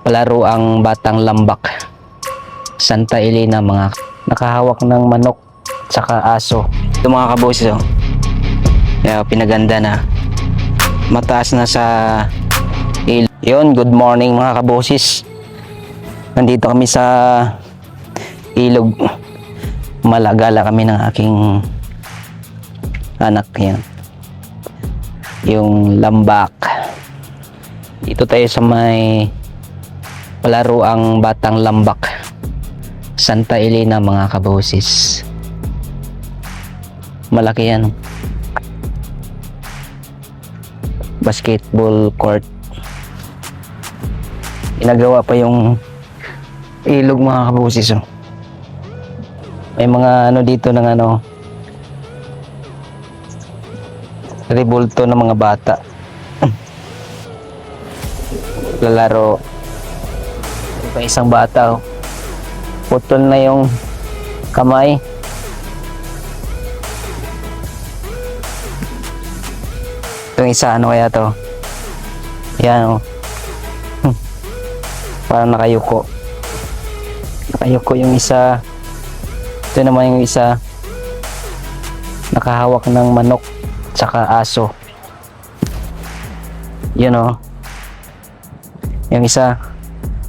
palaro ang batang lambak. Santa Elena, mga nakahawak ng manok tsaka aso. Ito mga kaboses, oh. Kaya pinaganda na. Mataas na sa ilog. Yun, good morning mga kaboses. Nandito kami sa ilog. Malagala kami ng aking anak yan. Yung lambak. Dito tayo sa may palaro ang batang lambak. Santa Elena, mga kaboses. Malaki yan. Basketball court. Ginagawa pa yung ilog, mga kaboses, oh. May mga ano dito ng ano, rebulto ng mga bata. Lalaro. Pa isang bata, oh. Putol na yung kamay. Itong isa, ano kaya to? Yan, oh. Parang nakayuko. Nakayuko yung isa. Ito naman yung isa. Nakahawak ng manok tsaka aso. Yun, oh. Yung isa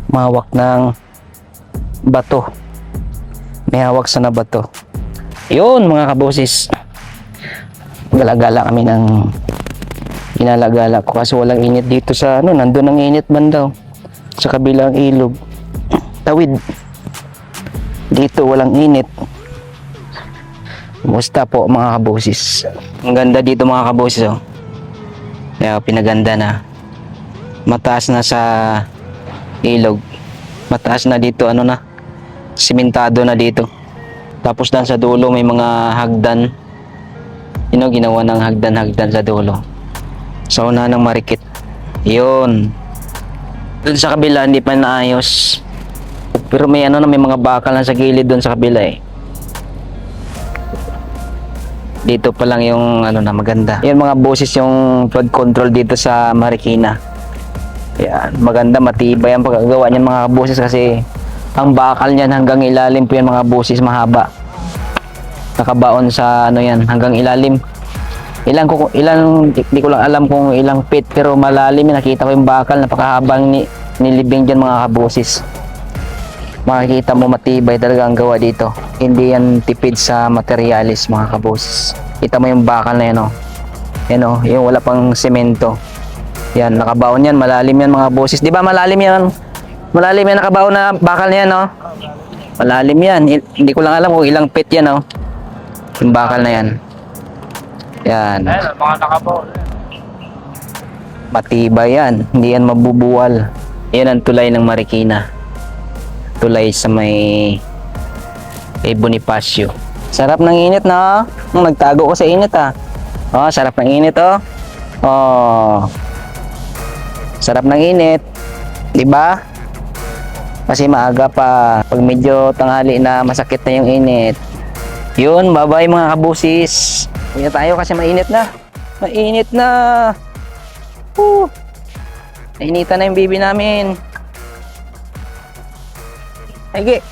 mahawak ng bato. May hawak sa na bato. Yun mga kaboses. Galagala kami ng ginalagala ko kasi walang init dito sa ano, nandun ang init man daw sa kabilang ilog. Tawid. Dito walang init. Kumusta po mga kaboses? Ang ganda dito mga kaboses, oh. Kaya pinaganda na. Mataas na sa ilog. Mataas na dito, ano na, simentado na dito. Tapos dan sa dulo may mga hagdan. Ginawa ng hagdan sa dulo. Sa una ng marikit. Yun. Doon sa kabila hindi pa naayos. Pero may ano na, may mga bakal na sa gilid doon sa kabila, eh. Dito pa lang yung ano na maganda. Yan mga boses yung flood control dito sa Marikina. Yan, maganda, matibay ang pagkagawa niyan mga boses kasi ang bakal niyan hanggang ilalim po yan mga boses, mahaba. Nakabaon sa ano yan, hanggang ilalim. Di ko lang alam kung ilang feet pero malalim yan. Nakita ko yung bakal, napakahabang nilibing diyan mga kaboses. Makikita mo matibay talaga ang gawa dito. Hindi yan tipid sa materialis mga kaboses. Kita mo yung bakal na yan, oh. Yan, oh, yung wala pang semento. Yan, nakabaon yan, malalim yan mga boses. Di ba malalim yan? Malalim yan, nakabaon na bakal na yan, no? Malalim yan. Hindi ko lang alam kung ilang feet yan, no? Yung bakal na yan. Yan. Ayun, mga nakabaon. Matibay yan. Hindi yan mabubuwal. Yan ang tulay ng Marikina. Tulay sa may Bonifacio. Sarap ng init, no? Nagtago ko sa init, ah. Oh, sarap ng init, oh. Oh. Sarap ng init, 'di ba? Kasi maaga pa, pag medyo tanghali na masakit na yung init. Yun, bye-bye mga kabusis. Uwi na tayo kasi mainit na. Mainit na. Nainitan na yung baby namin. Sige.